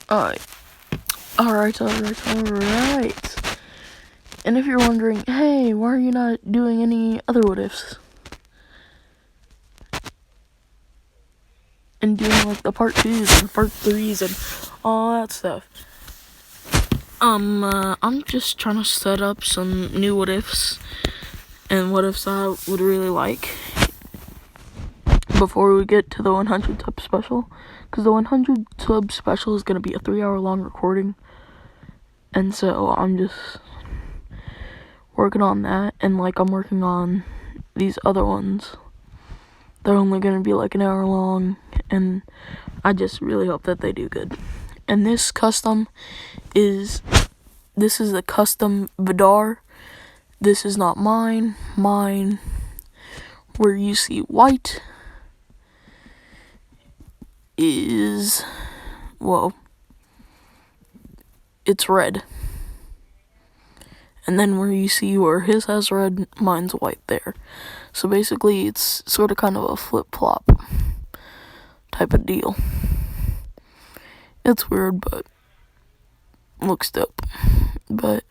Alright. And if you're wondering, hey, why are you not doing any other what ifs? And doing like the part 2s and part 3s and all that stuff. I'm just trying to set up some new what ifs and what ifs I would really like before we get to the 100 sub special, because the 100 sub special is going to be a 3-hour long recording, and so I'm just working on that, and like I'm working on these other ones. They're only going to be like an hour long, and I just really hope that they do good. And this is a custom vidar. This is not mine. Mine, where you see white, is, well, it's red. And then where you see where his has red, mine's white there. So basically it's sort of kind of a flip-flop type of deal. It's weird, but looks dope. But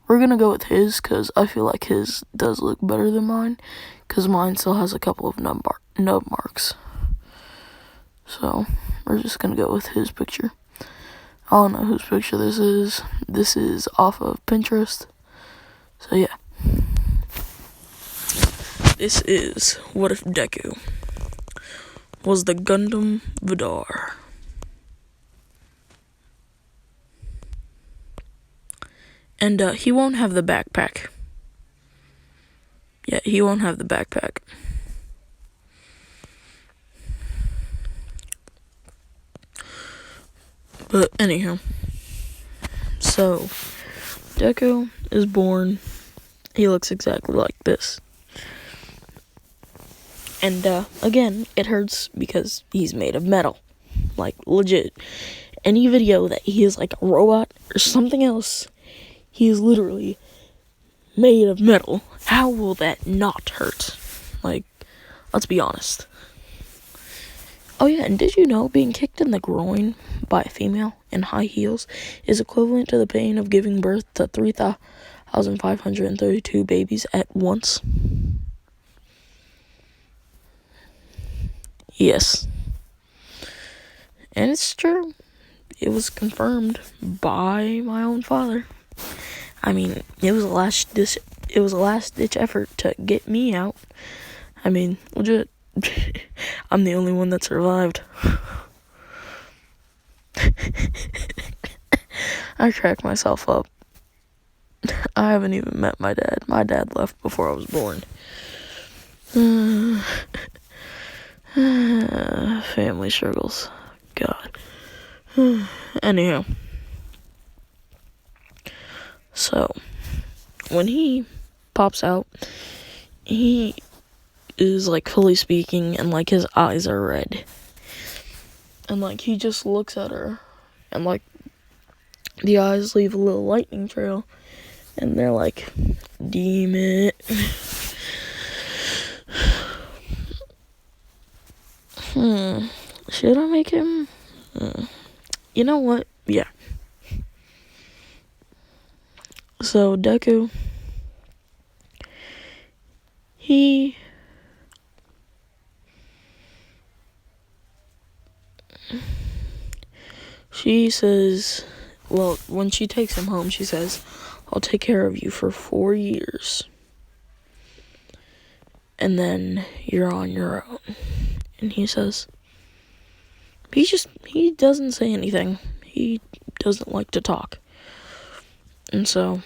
we're gonna go with his, because I feel like his does look better than mine, because mine still has a couple of nub marks. So we're just gonna go with his picture. I don't know whose picture this is. This is off of Pinterest. So yeah. This is what if Deku was the Gundam Vidar. And he won't have the backpack. Yeah, he won't have the backpack. But anyhow, so Deku is born. He looks exactly like this. And again, it hurts because he's made of metal. Like, legit. Any video that he is like a robot or something else, he is literally made of metal. How will that not hurt? Like, let's be honest. Oh yeah, and did you know being kicked in the groin by a female in high heels is equivalent to the pain of giving birth to 3,532 babies at once? Yes. And it's true. It was confirmed by my own father. I mean, it was a last ditch effort to get me out. I mean, legit. I'm the only one that survived. I crack myself up. I haven't even met my dad. My dad left before I was born. Family struggles. God. Anyhow. So, when he pops out, he is like fully speaking, and like his eyes are red, and like he just looks at her, and like the eyes leave a little lightning trail, and they're like, "Deem it." Should I make him? You know what? Yeah. So Deku, she says, well, when she takes him home, she says, "I'll take care of you for 4 years. And then you're on your own." And he says, he doesn't say anything. He doesn't like to talk. And so,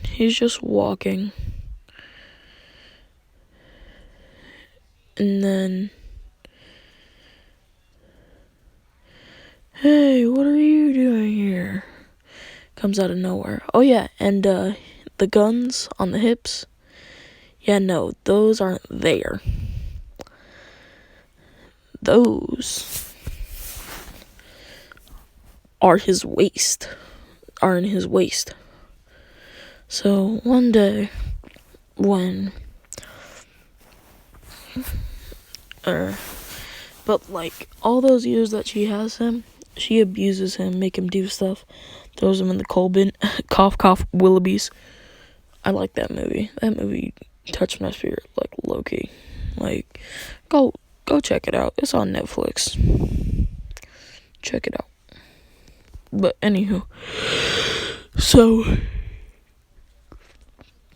he's just walking. And then, "Hey, what are you doing here?" Comes out of nowhere. Oh yeah, and the guns on the hips, yeah, no, those aren't there. Those are in his waist. So one day, when But, like, all those years that she has him, she abuses him, make him do stuff, throws him in the coal bin, cough, cough, Willoughbys. I like that movie. That movie touched my spirit, like, low-key. Like, go check it out. It's on Netflix. Check it out. But, anywho. So,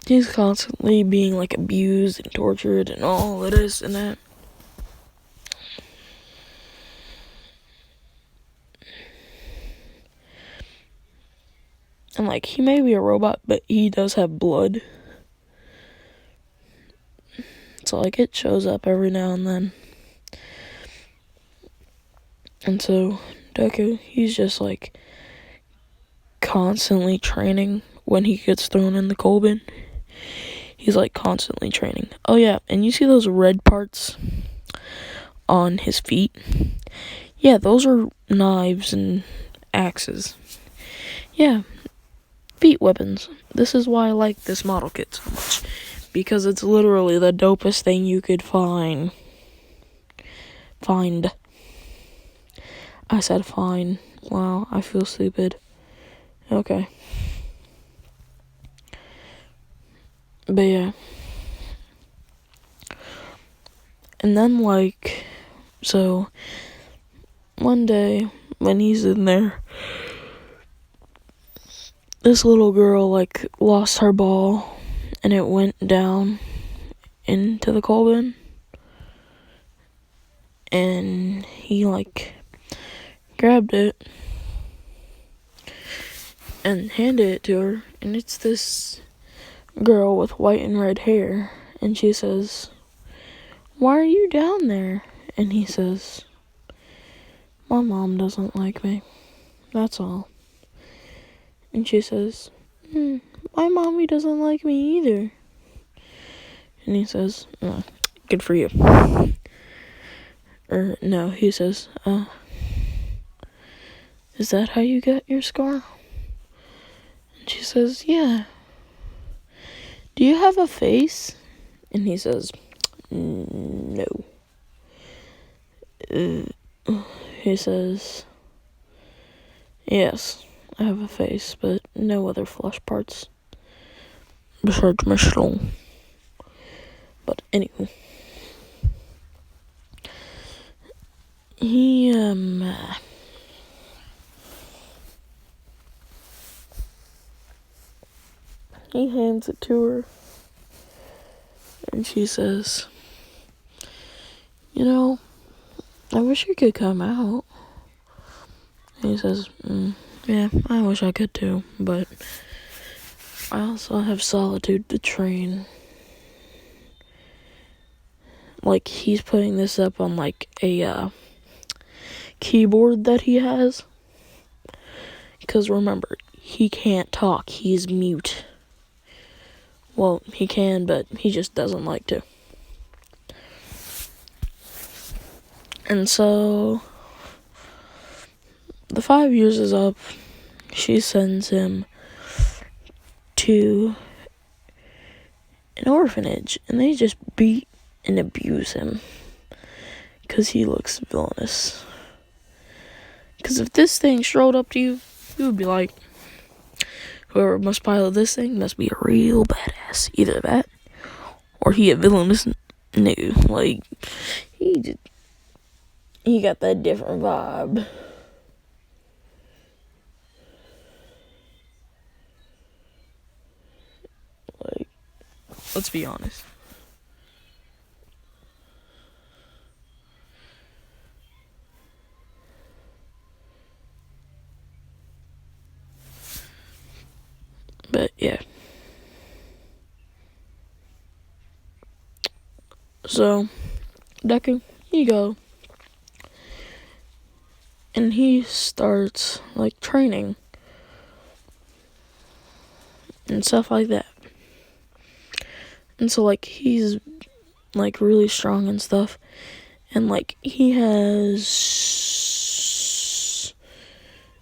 he's constantly being, like, abused and tortured and all of this and that. And, like, he may be a robot, but he does have blood. So, like, it shows up every now and then. And so, Deku, he's just, like, constantly training when he gets thrown in the coal bin. He's, like, constantly training. Oh, yeah, and you see those red parts on his feet? Yeah, those are knives and axes. Yeah, feet weapons. This is why I like this model kit so much. Because it's literally the dopest thing you could find. I said fine. Wow, I feel stupid. Okay. But yeah. And then, like, so, one day, when he's in there, this little girl, like, lost her ball, and it went down into the coal bin. And he, like, grabbed it and handed it to her. And it's this girl with white and red hair. And she says, "Why are you down there?" And he says, "My mom doesn't like me. That's all." And she says, "My mommy doesn't like me either." And he says, "Good for you." Or, no, he says, "Is that how you got your scar?" And she says, "Yeah." "Do you have a face?" And he says, "No." He says, "Yes, I have a face, but no other flesh parts besides my skull." But anyway, he hands it to her, and she says, "You know, I wish you could come out." And he says, "Yeah, I wish I could too, but I also have solitude to train." Like, he's putting this up on, like, a keyboard that he has. Because remember, he can't talk. He's mute. Well, he can, but he just doesn't like to. And so, the 5 years is up. She sends him to an orphanage, and they just beat and abuse him because he looks villainous. Because if this thing strode up to you, you would be like, whoever must pilot this thing must be a real badass. Either that, or he a villainous nigga. Like, he got that different vibe. Like, let's be honest. But yeah. So, Deku, you go. And he starts, like, training. And stuff like that. And so, like, he's, like, really strong and stuff. And, like, he has...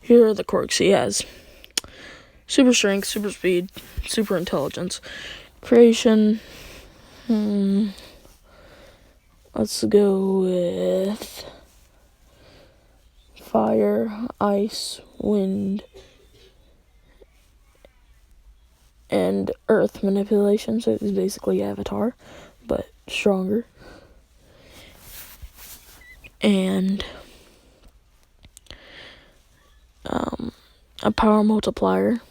Here are the quirks he has. Super strength, super speed, super intelligence, creation. Let's go with fire, ice, wind, and earth manipulation. So it's basically Avatar, but stronger. And a power multiplier.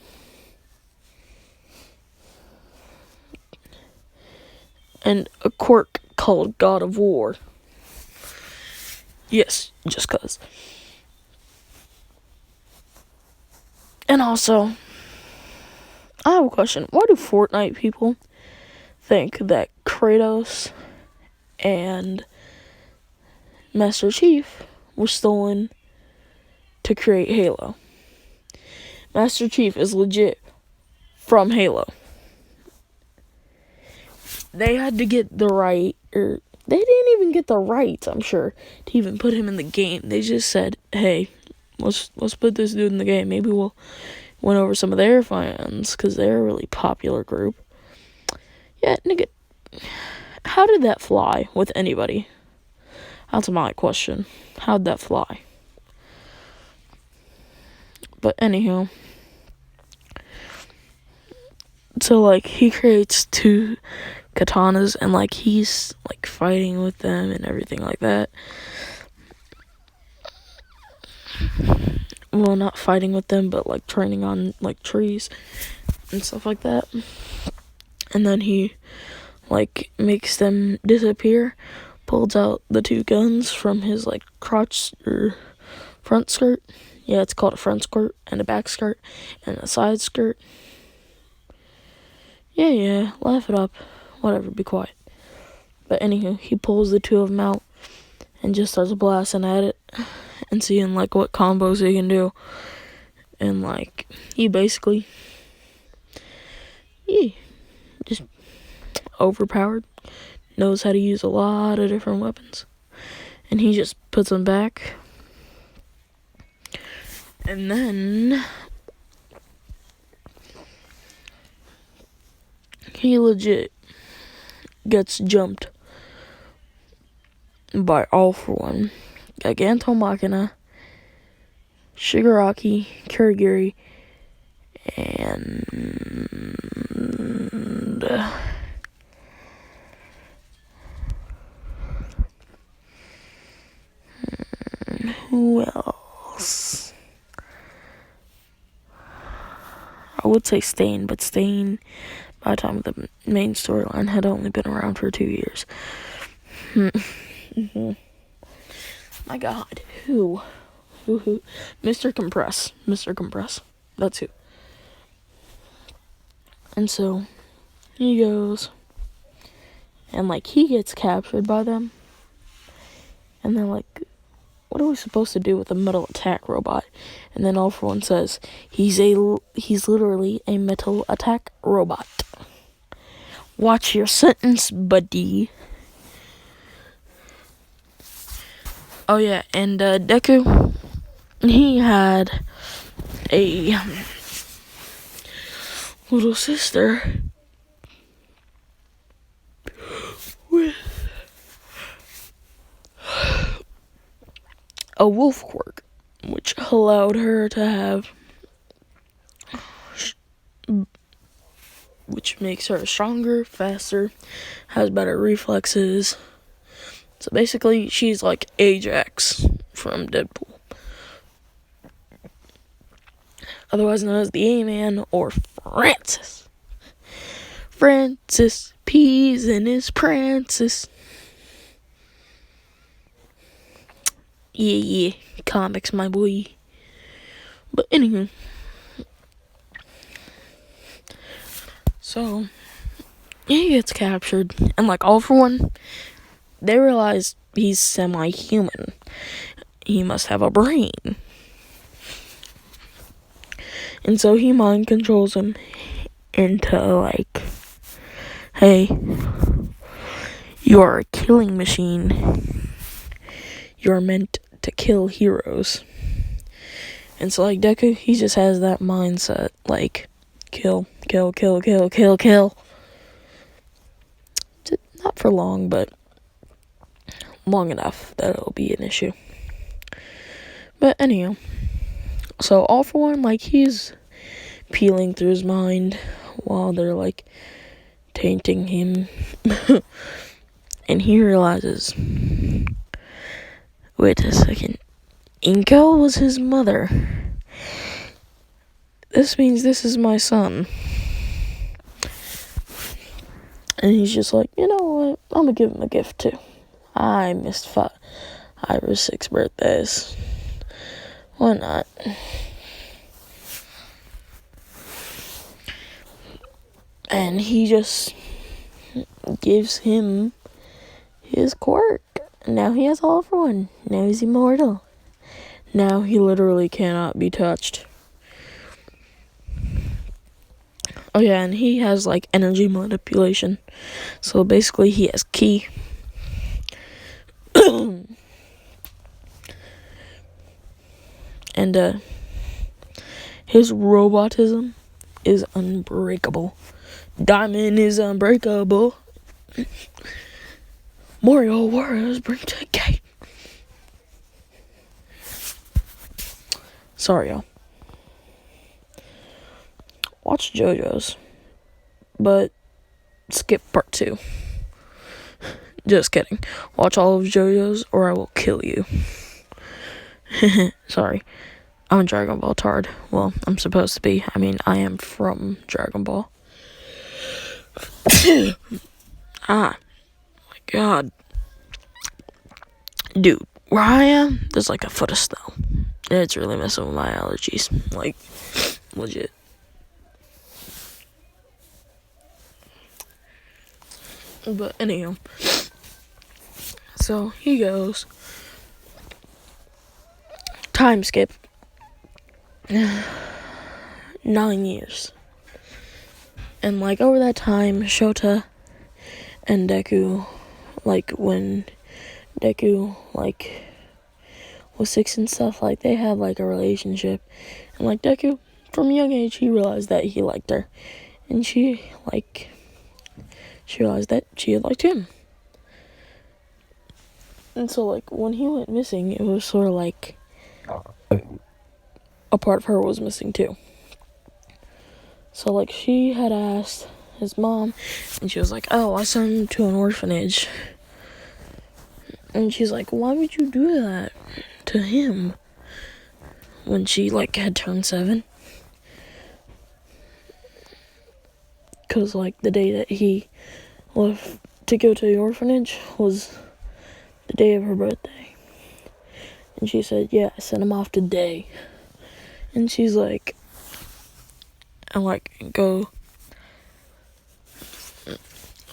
And a quirk called God of War. Yes, just cause. And also, I have a question. Why do Fortnite people think that Kratos and Master Chief were stolen to create Halo? Master Chief is legit from Halo. They had to get the right, or they didn't even get the rights, I'm sure, to even put him in the game. They just said, hey, let's put this dude in the game. Maybe we'll win over some of their fans, because they're a really popular group. Yeah, nigga, how did that fly with anybody? That's my question. How'd that fly? But anyhow, so, like, he creates 2 katanas, and, like, he's, like, fighting with them and everything like that. Well, not fighting with them, but, like, training on, like, trees and stuff like that. And then he, like, makes them disappear, pulls out the 2 guns from his, like, crotch, or front skirt. Yeah, it's called a front skirt, and a back skirt, and a side skirt. Yeah, laugh it up. Whatever, be quiet. But anywho, he pulls the 2 of them out and just starts blasting at it and seeing, like, what combos he can do. And, like, he basically, just overpowered, knows how to use a lot of different weapons. And he just puts them back. And then he legit gets jumped by All For One, Giganto Machina, Shigaraki, Kurigiri, and who else? I would say Stain, but Stain, by the time of the main storyline, had only been around for 2 years. My God, who? Mr. Compress. That's who. And so, he goes, and, like, he gets captured by them. And they're like, what are we supposed to do with a metal attack robot? And then All For One says, he's literally a metal attack robot. Watch your sentence, buddy. Oh yeah, and Deku, he had a little sister with a wolf quirk, which allowed her to have, which makes her stronger, faster, has better reflexes. So basically, she's like Ajax from Deadpool. Otherwise known as the A-Man, or Francis. Francis peas in his prances. Yeah, comics, my boy. But anywho, so he gets captured, and like All For One, they realize he's semi-human. He must have a brain. And so he mind controls him into like, hey, you are a killing machine. You're meant to kill heroes. And so like Deku, he just has that mindset, like, kill. Not for long, but long enough that it'll be an issue. But anyhow, so All For One, like, he's peeling through his mind while they're, like, tainting him. And he realizes, wait a second, Inko was his mother. This means this is my son. And he's just like, you know what, I'm gonna give him a gift too. I missed 5 or 6 birthdays. Why not? And he just gives him his quirk. Now he has All For One. Now he's immortal. Now he literally cannot be touched. Oh yeah, and he has, like, energy manipulation. So basically he has ki. And his robotism is unbreakable. Diamond is unbreakable. Mario Warriors bring to the gate. Sorry, y'all. Watch JoJo's, but skip part 2. Just kidding. Watch all of JoJo's or I will kill you. Sorry. I'm a Dragon Ball tard. Well, I'm supposed to be. I mean, I am from Dragon Ball. My God. Dude, where I am, there's like a foot of snow. And it's really messing with my allergies. Like, legit. But anyhow. So, he goes. Time skip. 9 years. And, like, over that time, Shota and Deku, like, when Deku, like, was 6 and stuff, like, they had, like, a relationship. And, like, Deku, from a young age, he realized that he liked her. And she realized that she had liked him. And so, like, when he went missing, it was sort of like a part of her was missing, too. So, like, she had asked his mom, and she was like, oh, I sent him to an orphanage. And she's like, why would you do that to him? When she, like, had turned 7. Because, like, the day that he left to go to the orphanage was the day of her birthday. And she said, yeah, I sent him off today. And she's like, and, like, go.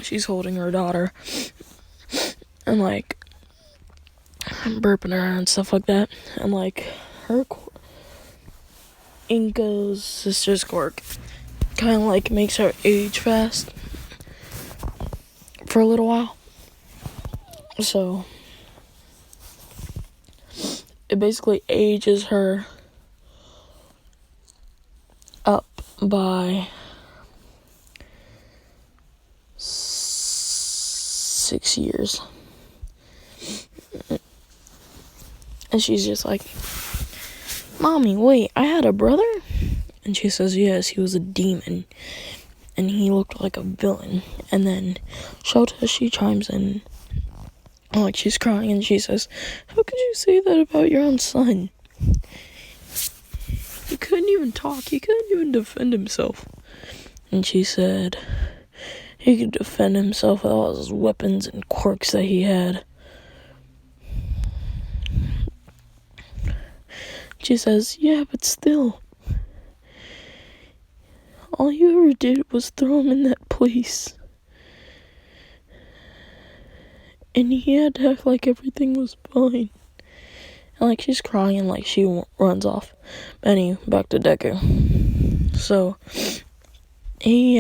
She's holding her daughter. And, like, burping her and stuff like that. And, like, her Inko's sister's quirk kind of, like, makes her age fast for a little while. So it basically ages her up by 6 years. And she's just like, Mommy, wait, I had a brother? And she says, yes, he was a demon. And he looked like a villain. And then Shota, she chimes in. Like, she's crying and she says, how could you say that about your own son? He couldn't even talk. He couldn't even defend himself. And she said, he could defend himself with all his weapons and quirks that he had. She says, yeah, but still. All you ever did was throw him in that place. And he had to act like everything was fine. And, like, she's crying and, like, she runs off. But anyway, back to Deku. So, he,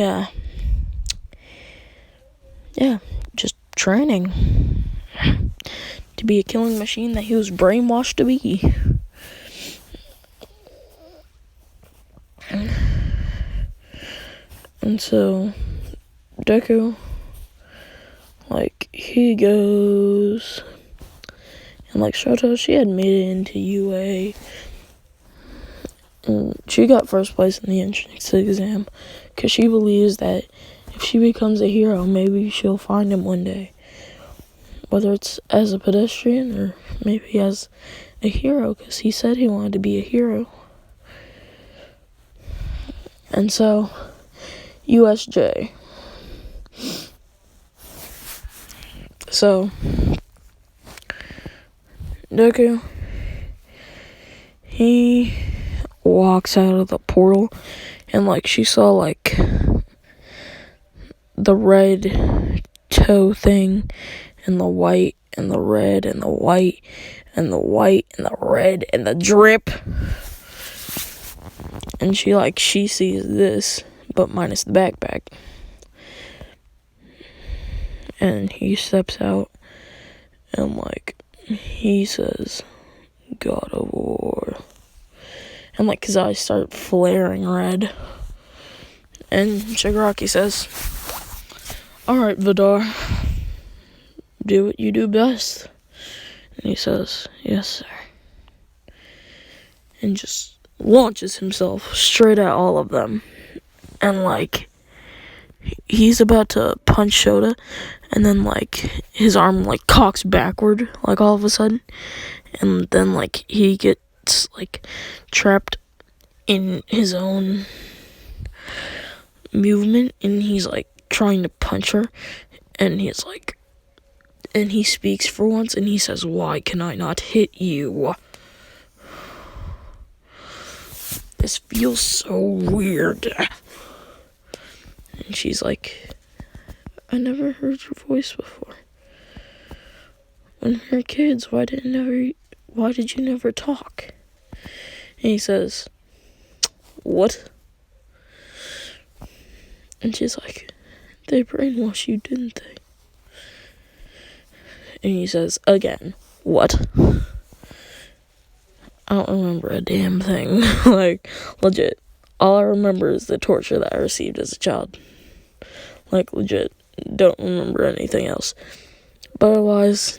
just training to be a killing machine that he was brainwashed to be. And so, Deku, like, he goes, And like Shota, she had made it into UA. And she got first place in the entrance exam because she believes that if she becomes a hero, maybe she'll find him one day. Whether it's as a pedestrian or maybe as a hero, because he said he wanted to be a hero. And so, USJ. So, Deku, he walks out of the portal, and like she saw like the red toe thing, and the white, and the red, and the white, and the white, and the red, and the drip. And she sees this, but minus the backpack. And he steps out, and like, he says, God of War. And like, his eyes start flaring red. And Shigaraki says, Alright, Vidar, do what you do best. And he says, yes, sir. And just launches himself straight at all of them. And like, he's about to punch Shota, and then like, his arm like cocks backward, like all of a sudden. And then like, he gets like trapped in his own movement, and he's like trying to punch her, and he's like, and he speaks for once, and he says, why can I not hit you? This feels so weird. And she's like, I never heard your voice before. When we were kids, why did you never talk? And he says, what? And she's like, they brainwashed you, didn't they? And he says, again, what? I don't remember a damn thing. Like, legit. All I remember is the torture that I received as a child. Like, legit. Don't remember anything else. But otherwise,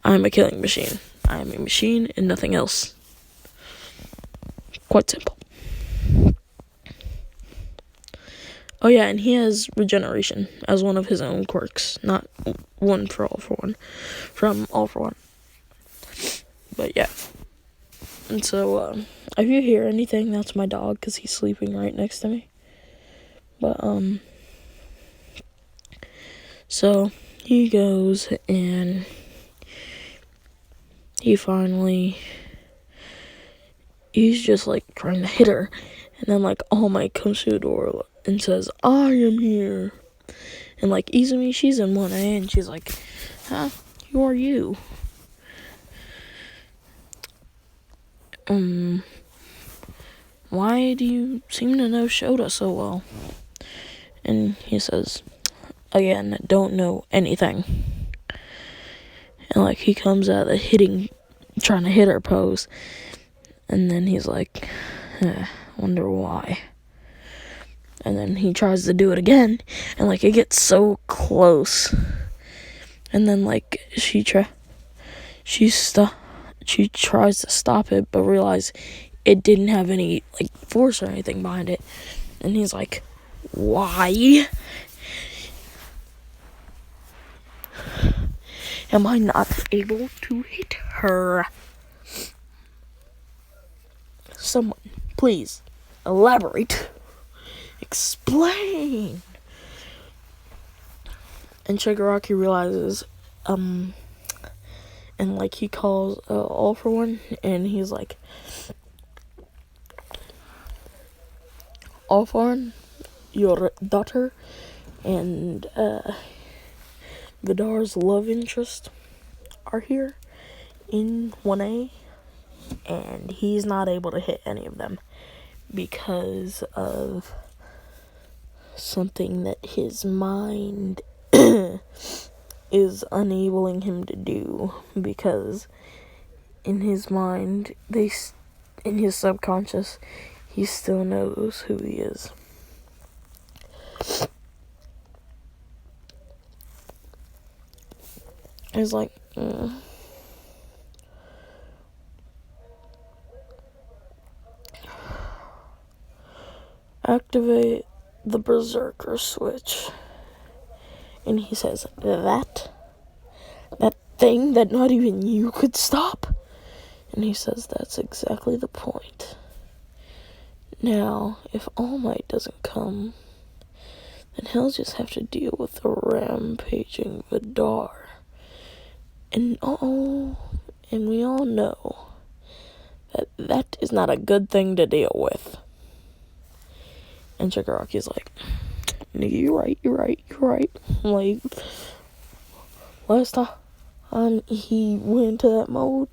I'm a killing machine. I am a machine and nothing else. Quite simple. Oh yeah, and he has regeneration as one of his own quirks. Not one for all for one. From All for One. But yeah. And so, if you hear anything, that's my dog, because he's sleeping right next to me. But, so, he goes, and he's just, like, trying to hit her. And then, like, All Might comes through the door and says, I am here. And, like, Izumi, she's in 1A, and she's like, huh, who are you? Why do you seem to know Shota so well? And he says, again, don't know anything. And, like, he comes out of trying to hit her pose. And then he's like, wonder why. And then he tries to do it again, and, like, it gets so close. And then, like, she tries to stop it, but realizes it didn't have any, like, force or anything behind it. And he's like, why am I not able to hit her? Someone, please, elaborate. Explain. And Shigaraki realizes, and, like, he calls All for One, and he's like, All for One, your daughter, and, Vidar's love interest are here in 1A, and he's not able to hit any of them because of something that his mind is enabling him to do, because in his mind, in his subconscious, he still knows who he is. It's like, activate the berserker switch. And he says, that thing that not even you could stop? And he says, that's exactly the point. Now, if All Might doesn't come, then he'll just have to deal with the rampaging Vidar. And we all know that is not a good thing to deal with. And Chigaraki's like, nigga, you're right. Like, last time he went into that mode,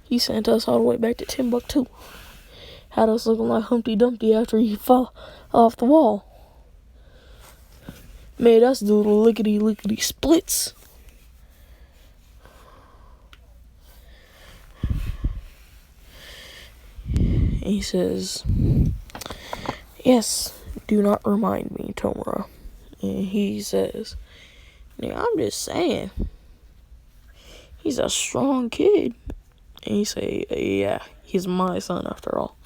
he sent us all the way back to Timbuktu. Had us looking like Humpty Dumpty after he fell off the wall. Made us do the lickety splits. He says, yes, do not remind me, Tomura. And he says, yeah, I'm just saying, he's a strong kid. And he say, yeah, he's my son after all.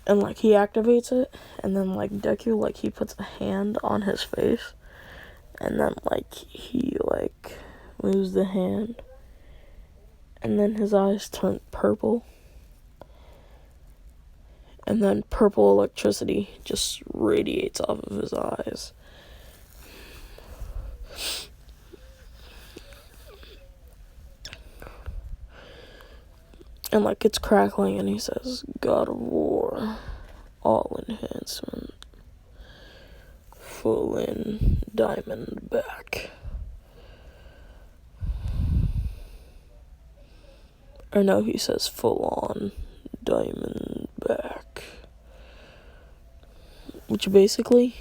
And like he activates it, and then like Deku, like he puts a hand on his face, and then like he like moves the hand, and then his eyes turn purple, and then purple electricity just radiates off of his eyes. And like it's crackling, and he says, God of War, all enhancement, full in diamond back. Or no, he says full on diamond back. Which basically,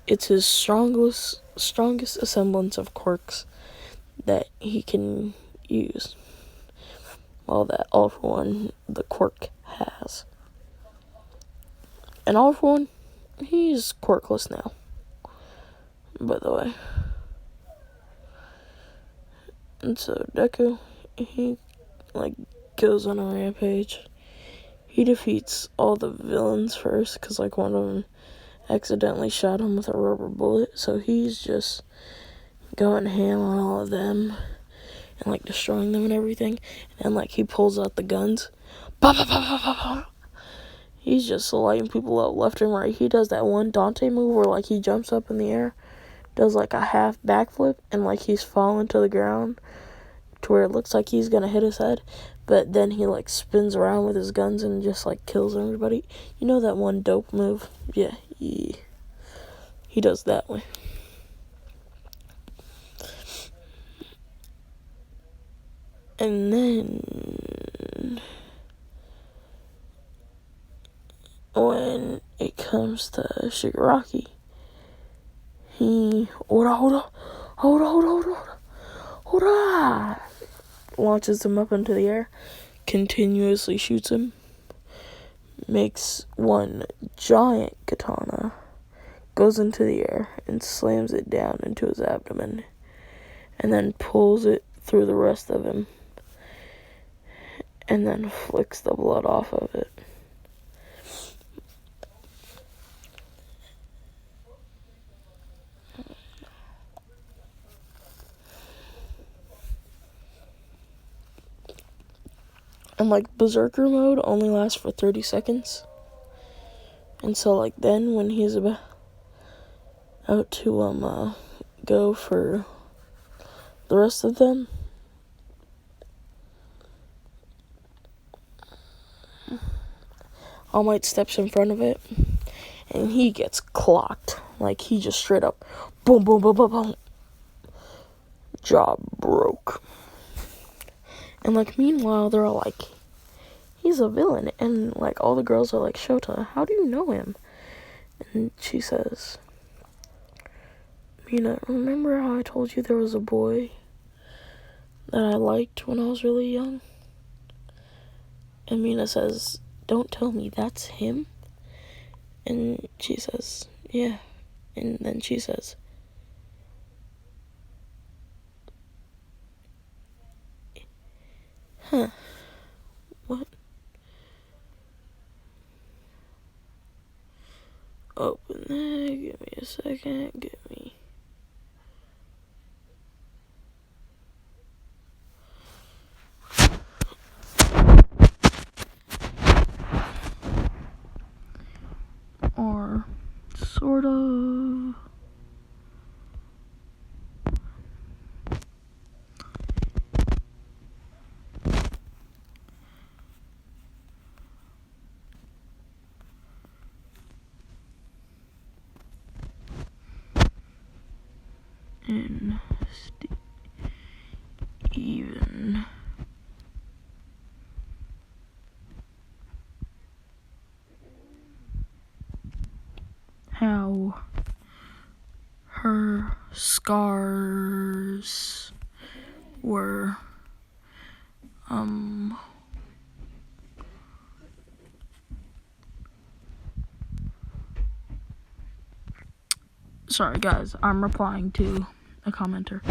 it's his strongest semblance of quirks that he can use. Well, that All For One, the quirk, has. And All For One, he's quirkless now, by the way. And so Deku, he like goes on a rampage. He defeats all the villains first, because like one of them accidentally shot him with a rubber bullet, so he's just going ham on all of them and like destroying them and everything. And like he pulls out the guns, bah, bah, bah, bah, bah, bah. He's just lighting people up left and right. He does that one Dante move where like he jumps up in the air, does like a half backflip, and like he's falling to the ground to where it looks like he's gonna hit his head, but then he like spins around with his guns and just like kills everybody. You know that one dope move? Yeah, he does that way. And then when it comes to Shigaraki, he hold on, launches him up into the air, continuously shoots him, makes one giant katana, goes into the air and slams it down into his abdomen, and then pulls it through the rest of him, and then flicks the blood off of it. And like Berserker mode only lasts for 30 seconds. And so like then when he's about to go for the rest of them, All Might steps in front of it, and he gets clocked. Like he just straight up boom boom boom boom boom, jaw broke. And like meanwhile they're all like, he's a villain, and like all the girls are like, Shota, how do you know him? And she says, Mina, remember how I told you there was a boy that I liked when I was really young? And Mina says, don't tell me that's him. And she says, yeah. And then she says, Huh. What? Open that. Give me a second. Give me. Or sort of. And even. How her scars were sorry guys, I'm replying to a commenter.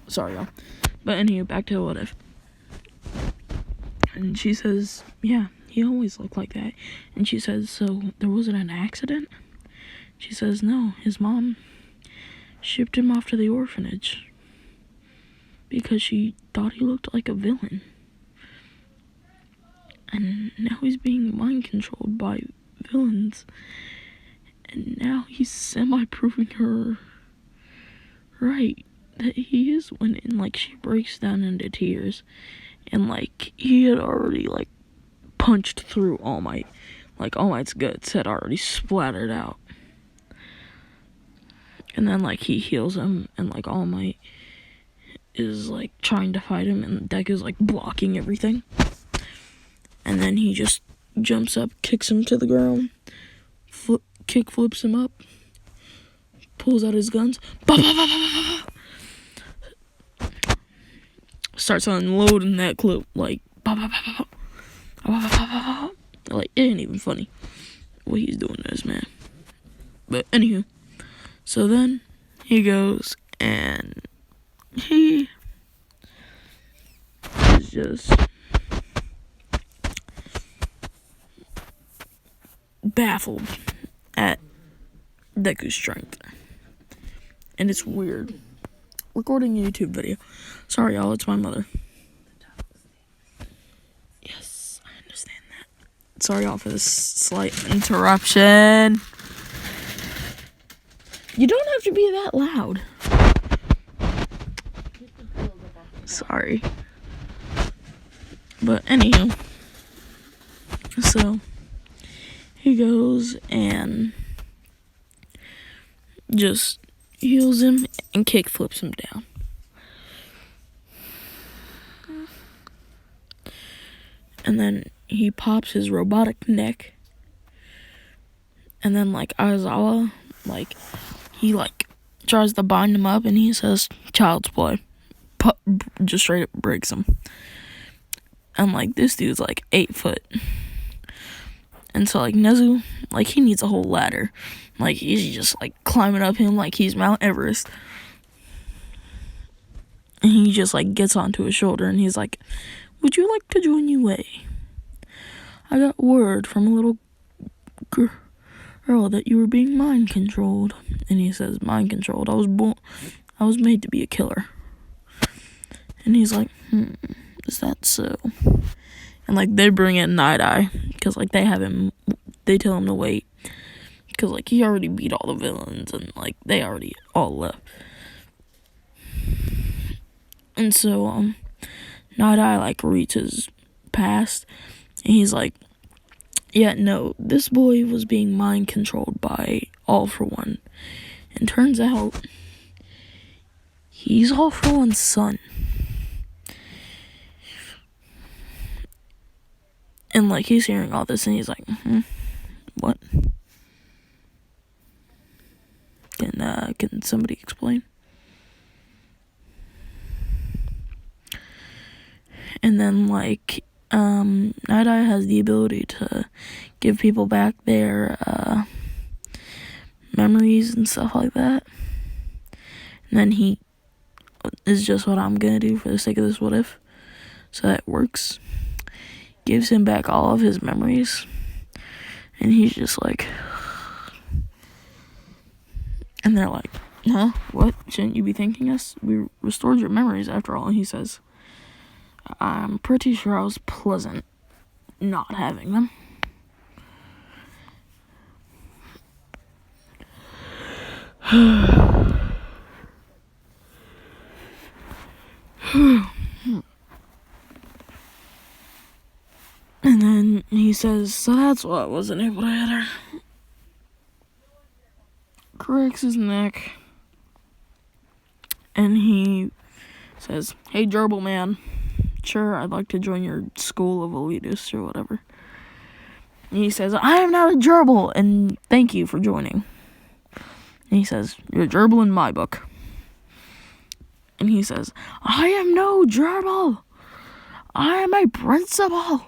Sorry, y'all. But anyway, back to what if. And she says, yeah, he always looked like that. And she says, so there wasn't an accident? She says, no, his mom shipped him off to the orphanage because she thought he looked like a villain. And now he's being mind controlled by villains. And now he's semi-proving her right that he is winning. Like, she breaks down into tears. And, like, he had already, like, punched through All Might. Like, All Might's guts had already splattered out. And then, like, he heals him, and, like, All Might is, like, trying to fight him, and Deku's, like, blocking everything. And then he just jumps up, kicks him to the ground, kick flips him up, pulls out his guns, starts unloading that clip, like, like, it ain't even funny what he's doing to this man. But anywho, so then he goes and he is just baffled at Deku's strength. And it's weird. Recording a YouTube video. Sorry, y'all, it's my mother. Yes, I understand that. Sorry, y'all, for this slight interruption. You don't have to be that loud. Sorry. But anywho, so he goes and just heals him and kick flips him down. And then he pops his robotic neck. And then, like, Aizawa, like, he, like, tries to bind him up and he says, child's play. Just straight up breaks him. And, like, this dude's, like, 8 foot. And so, like, Nezu, like, he needs a whole ladder. Like, he's just, like, climbing up him like he's Mount Everest. And he just, like, gets onto his shoulder and he's like, would you like to join UA? I got word from a little girl that you were being mind controlled. And he says, mind controlled? I was made to be a killer. And he's like, is that so? And, like, they bring in Night-Eye, because, like, they tell him to wait, because, like, he already beat all the villains, and, like, they already all left. And so, Night-Eye, like, reaches past, and he's like, yeah, no, this boy was being mind controlled by All For One. And turns out he's All-For-One's son. And like he's hearing all this and he's like, what? Can somebody explain? And then like Night Eye has the ability to give people back their memories and stuff like that. And then he is just what I'm gonna do for the sake of this what if. So that works. Gives him back all of his memories. And he's just like, and they're like, huh? What? Shouldn't you be thanking us? We restored your memories after all. And he says, I'm pretty sure I was pleasant not having them. And then he says, so that's why I wasn't able to hit her. Cracks his neck. And he says, hey, gerbil man. Sure, I'd like to join your school of elitists or whatever. And he says, I am not a gerbil, and thank you for joining. And he says, you're a gerbil in my book. And he says, I am no gerbil. I am a principal.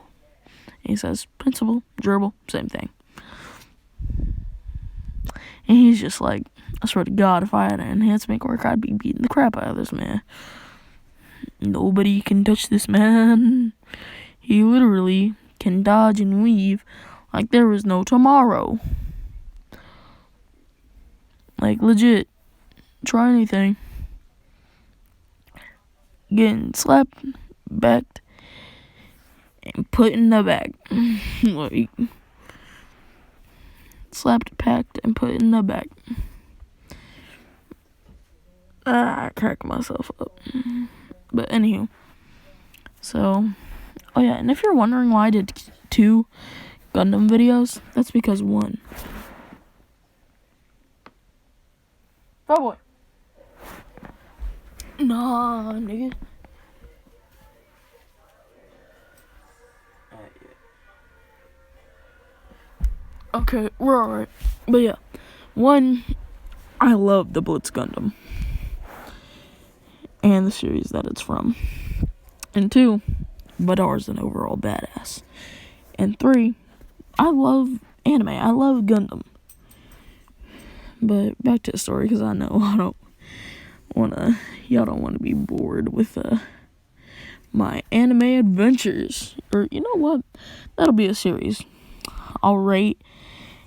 And he says, principal, gerbil, same thing. And he's just like, I swear to God, if I had an enhancement quirk, I'd be beating the crap out of this man. Nobody can touch this man. He literally can dodge and weave like there is no tomorrow. Like, legit. Try anything. Getting slapped, backed, and put in the bag. Like, slapped, packed, and put in the bag. I crack myself up. But anywho. So, oh yeah, and if you're wondering why I did 2 Gundam videos, that's because 1. Oh boy. Nah, nigga. Okay, we're alright. But yeah. 1, I love the Blitz Gundam. And the series that it's from. And 2, Vidar's an overall badass. And 3, I love anime. I love Gundam. But back to the story, because I know y'all don't want to be bored with my anime adventures. Or, you know what? That'll be a series. I'll rate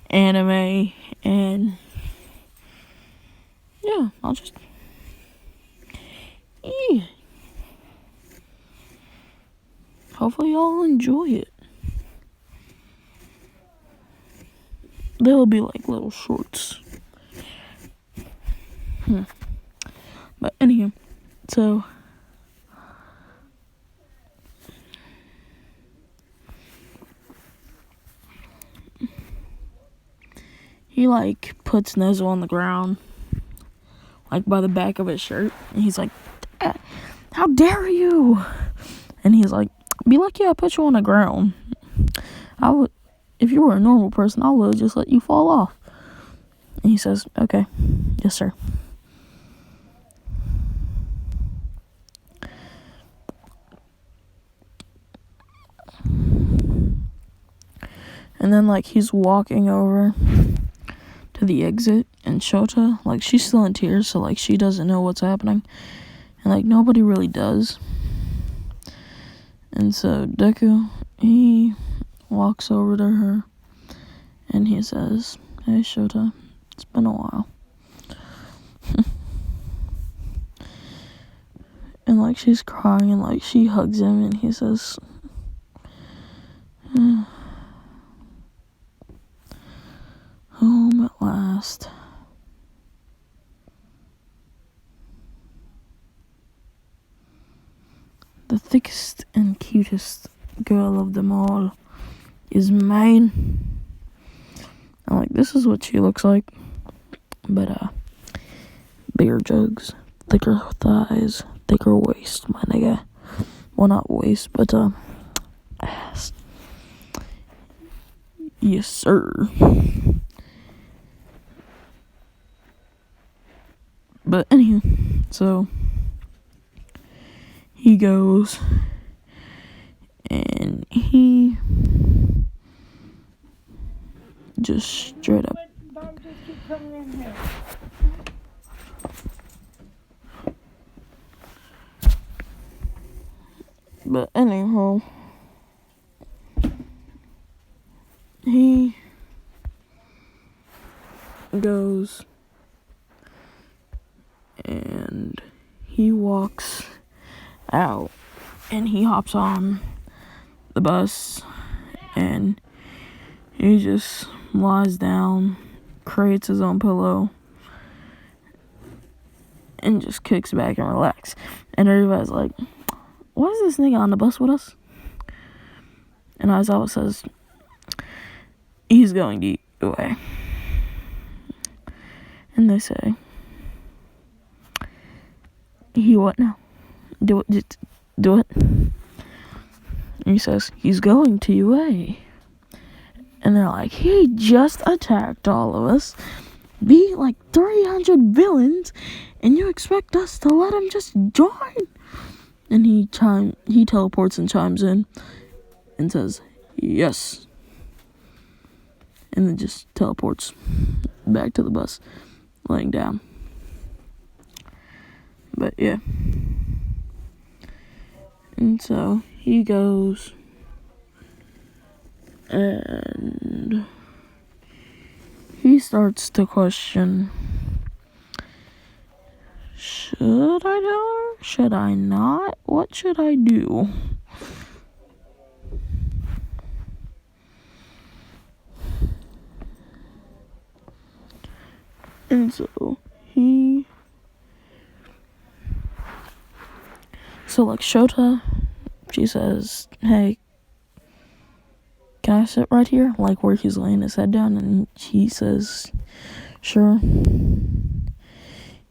anime, and yeah, I'll just hopefully y'all enjoy it. They'll be like little shorts. But anywho, so he like puts Nezu on the ground, like by the back of his shirt, and he's like, how dare you? And he's like, be lucky I put you on the ground. I would, if you were a normal person, I would just let you fall off. And he says, okay, yes sir. And then like he's walking over to the exit, and Shota, like, she's still in tears, so like she doesn't know what's happening, and like nobody really does. And so Deku, he walks over to her and he says, hey Shota, it's been a while. And like she's crying, and like she hugs him, and he says, home at last. The thickest and cutest girl of them all is mine. And like, this is what she looks like. But bigger jugs, thicker thighs, thicker waist, my nigga. Well, not waist, but ass. Yes, sir. But anywho, so he goes and he just straight up. Don't just keep coming in here. But anyhow, he goes and he walks out and he hops on the bus and he just lies down, creates his own pillow, and just kicks back and relax. And everybody's like, why is this nigga on the bus with us? And Aizawa says, he's going to eat away. And they say, he what now? Do it, just do it. And he says, he's going to UA. And they're like, he just attacked all of us, beat like 300 villains, and you expect us to let him just join? And he teleports and chimes in and says, yes. And then just teleports back to the bus, laying down. But yeah. And so he goes and he starts to question, should I tell her? Should I not? What should I do? And so like Shota, she says, hey, can I sit right here? Like where he's laying his head down. And he says, sure.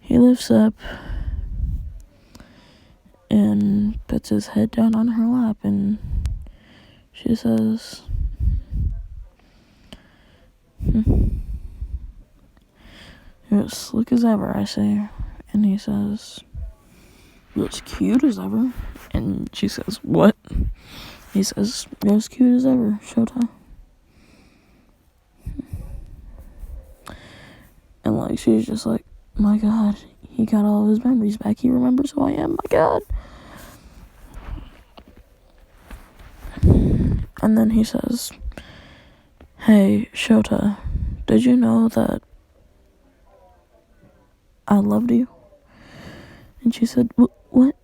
He lifts up and puts his head down on her lap, and she says, you're as slick as ever, I say. And he says, you're as cute as ever. And she says, what? He says, you're as cute as ever, Shota. And like, she's just like, my God, he got all of his memories back. He remembers who I am, my God. And then he says, hey, Shota, did you know that I loved you? And she said, what?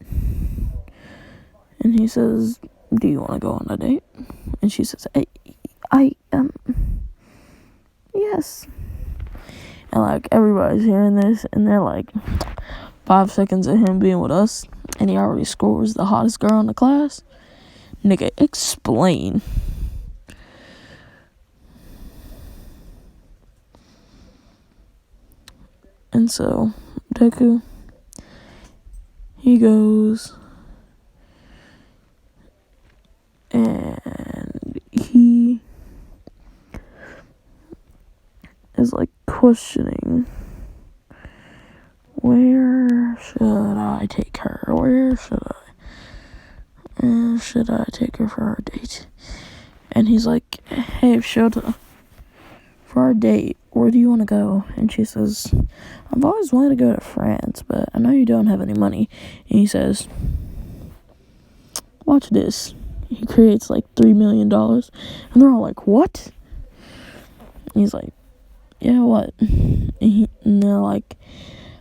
And he says, do you want to go on a date? And she says, yes. And like, everybody's hearing this, and they're like, 5 seconds of him being with us, and he already scores the hottest girl in the class. Nigga, explain. And so, Deku, he goes and he is like questioning, where should I take her? Where should I take her for our date? And he's like, hey, Shota, for our date, where do you want to go? And she says, I've always wanted to go to France, but I know you don't have any money. And he says, watch this. He creates like $3 million. And they're all like, what? And he's like, yeah, what? And they're like,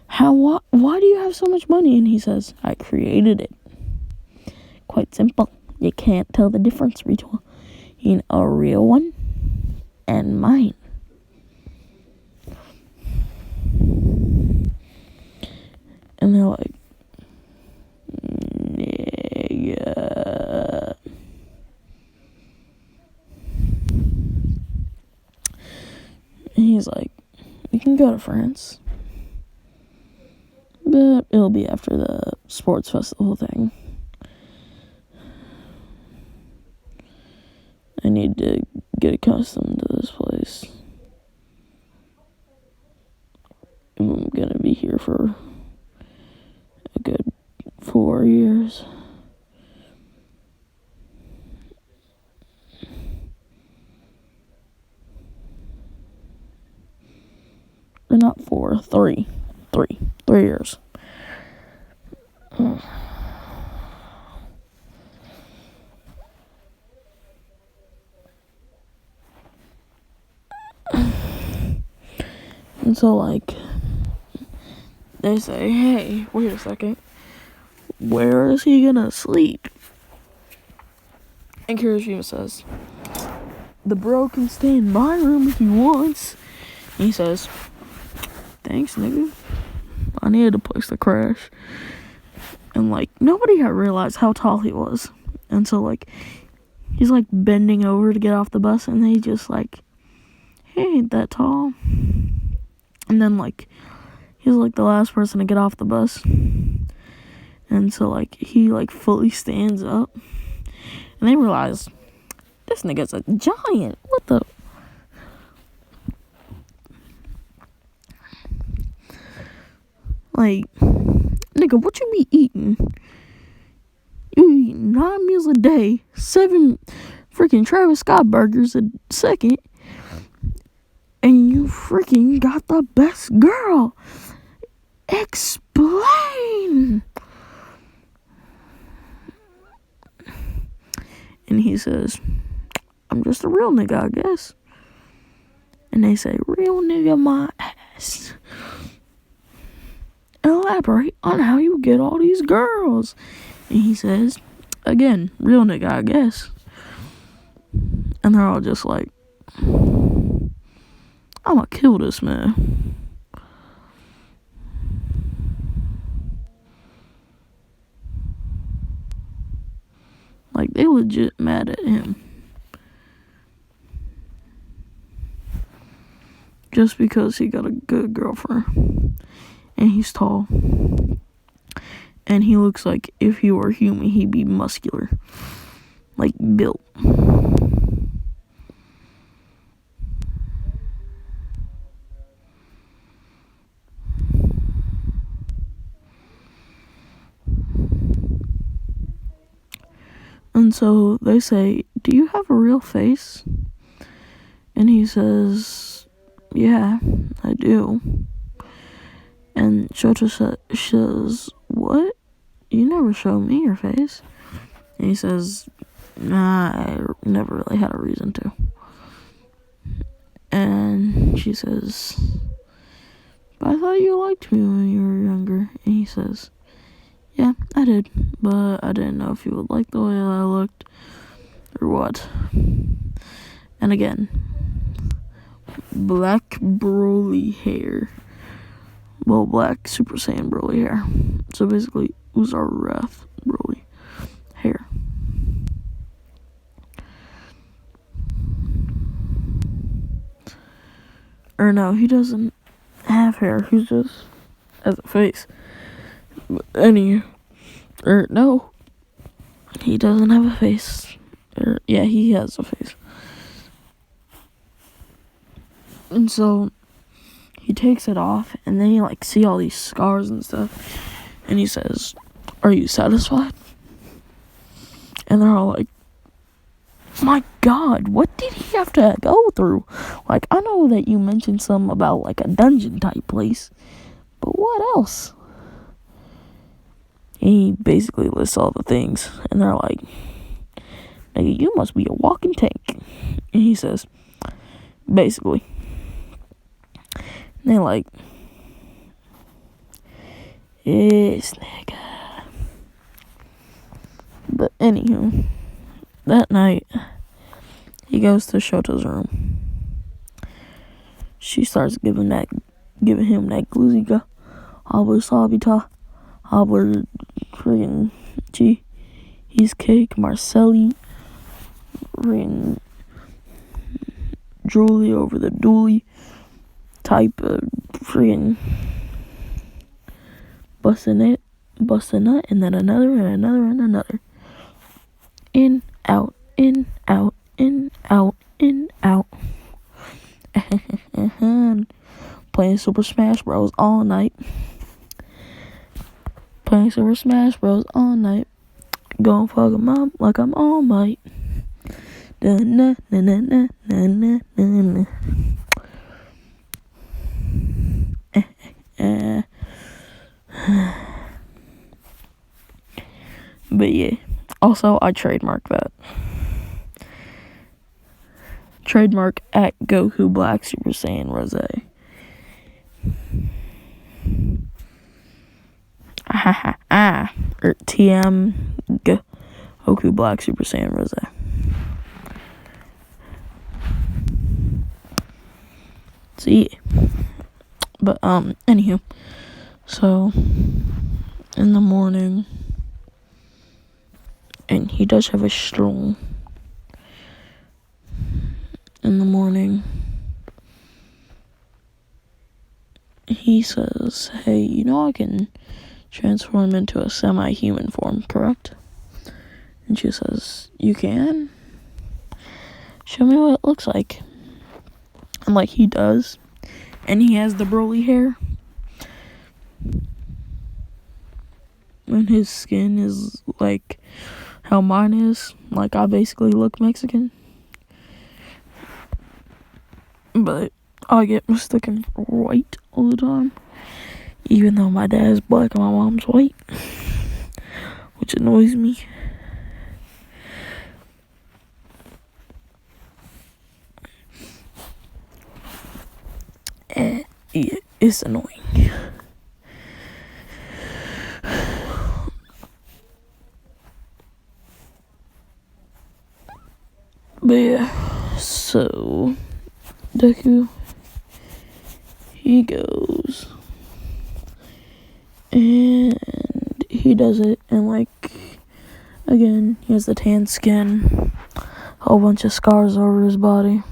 why do you have so much money? And he says, I created it. Quite simple. You can't tell the difference between a real one and mine. And they're like, yeah. And he's like, we can go to France. But it'll be after the sports festival thing. I need to get accustomed to this place. I'm gonna be here for a good 4 years. Or not 4, 3. 3 years. And so, like, they say, hey, wait a second. Where is he gonna sleep? And Kirishima says, the bro can stay in my room if he wants. And he says, thanks, nigga. I needed a place to crash. And, like, nobody had realized how tall he was. And so, like, he's, like, bending over to get off the bus. And they just, like, he ain't that tall. And then, like, he's, like, the last person to get off the bus. And so, like, he, like, fully stands up. And they realize, this nigga's a giant. What the? Like, nigga, what you be eating? You eat 9 meals a day, 7 freaking Travis Scott burgers a second, and you freaking got the best girl. Explain. And he says, I'm just a real nigga, I guess. And they say, real nigga my ass. Elaborate on how you get all these girls. And he says, again, real nigga, I guess. And they're all just like, I'ma kill this man. Like, they legit mad at him. Just because he got a good girlfriend. And he's tall. And he looks like if he were human, he'd be muscular. Like, built. And so they say, do you have a real face? And he says, yeah, I do. And Shota says, what? You never showed me your face. And he says, nah, I never really had a reason to. And she says, but I thought you liked me when you were younger. And he says, yeah, I did, but I didn't know if you would like the way I looked or what. And again, black Broly hair. Well, black Super Saiyan Broly hair. So basically, Uzar Wrath Broly hair. Or no, he doesn't have hair. He just has a face. No, he doesn't have a face. Yeah, he has a face. And so he takes it off, and then you like see all these scars and stuff. And he says, "Are you satisfied?" And they're all like, "My God, what did he have to go through? Like, I know that you mentioned something about like a dungeon type place, but what else?" He basically lists all the things, and they're like, "Nigga, you must be a walking tank." And he says, basically, and they're like, "Yes, nigga." But anywho, that night, he goes to Shoto's room. She starts giving him that gloozy hobbler sabita, hobbler friggin' he's cake, Marcelli, friggin' drooly over the dooley type of friggin' bust a nut, and then another, and another, and another. In, out, in, out, in, out, in, out. Playing Super Smash Bros. All night. Playing Super Smash Bros. All night. Gonna fuck 'em up like I'm All Might. Na na na na na na na na. But yeah. Also, I trademarked that. Trademark at Goku Black Super Saiyan Rose. Or TM Goku Black Super Saiyan Rose. So yeah. But anywho. So in the morning, and he does have a stroll. In the morning, he says, hey, you know I can transform into a semi-human form, correct? And she says, you can? Show me what it looks like. And like he does. And he has the Broly hair. And his skin is like how mine is. Like I basically look Mexican. But I get mistaken for white all the time. Even though my dad's black and my mom's white. Which annoys me. And yeah, it's annoying. But yeah, so Deku, he goes and he does it, and like again, he has the tan skin, a whole bunch of scars over his body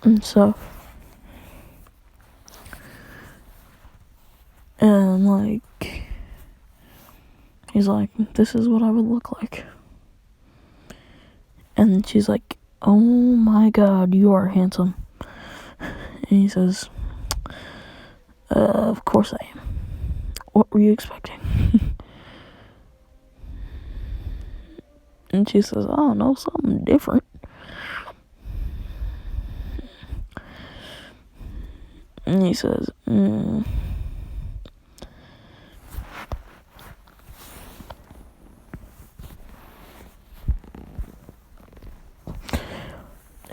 and stuff. And like he's like, this is what I would look like. And she's like, oh my god, you are handsome. And he says, of course I am. What were you expecting? And she says, I don't know, something different. And he says,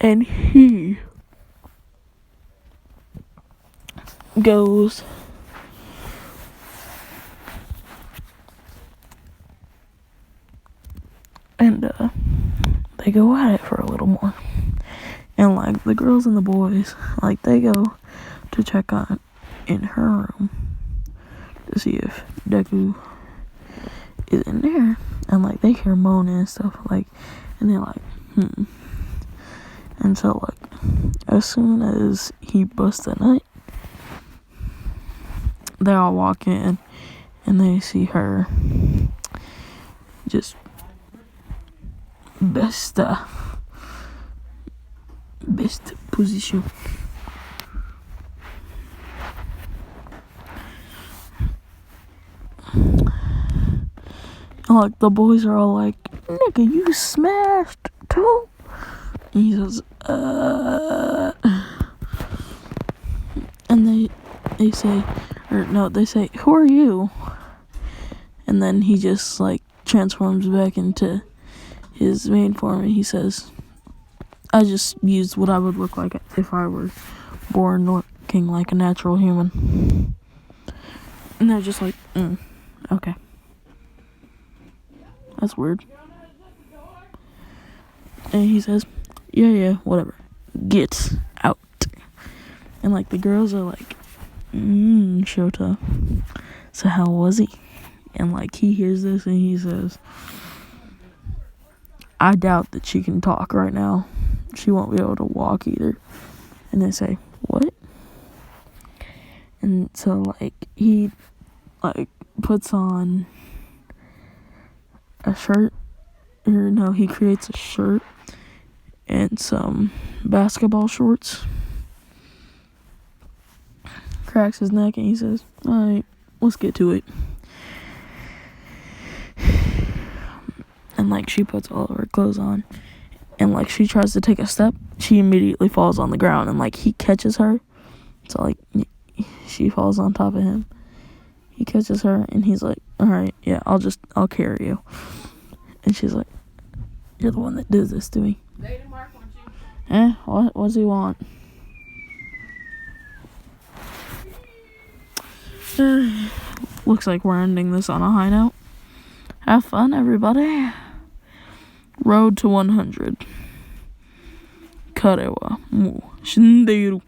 And he goes and they go at it for a little more. And like the girls and the boys, like they go to check on in her room to see if Deku is in there. And like they hear moaning and stuff, like, and they're like, And so, like, as soon as he busts a nut, they all walk in, and they see her just best position. And, like, the boys are all like, nigga, you smashed too? And he says, And they say, or no, they say, who are you? And then he just, like, transforms back into his main form, and he says, I just used what I would look like if I were born looking like a natural human. And they're just like, okay. That's weird. And he says, yeah, whatever. Get out. And, like, the girls are like, Shota. So how was he? And, like, he hears this and he says, I doubt that she can talk right now. She won't be able to walk either. And they say, what? And so, like, he, like, puts on a shirt, or no, he creates a shirt and some basketball shorts, cracks his neck, and he says, alright, let's get to it. And, like, she puts all of her clothes on, and, like, she tries to take a step, she immediately falls on the ground, and, like, he catches her, so, like, she falls on top of him. He catches her, and he's like, alright, yeah, I'll carry you. And she's like, you're the one that did this to me. What does he want? Looks like we're ending this on a high note. Have fun, everybody. Road to 100. Karewa mo shinderu.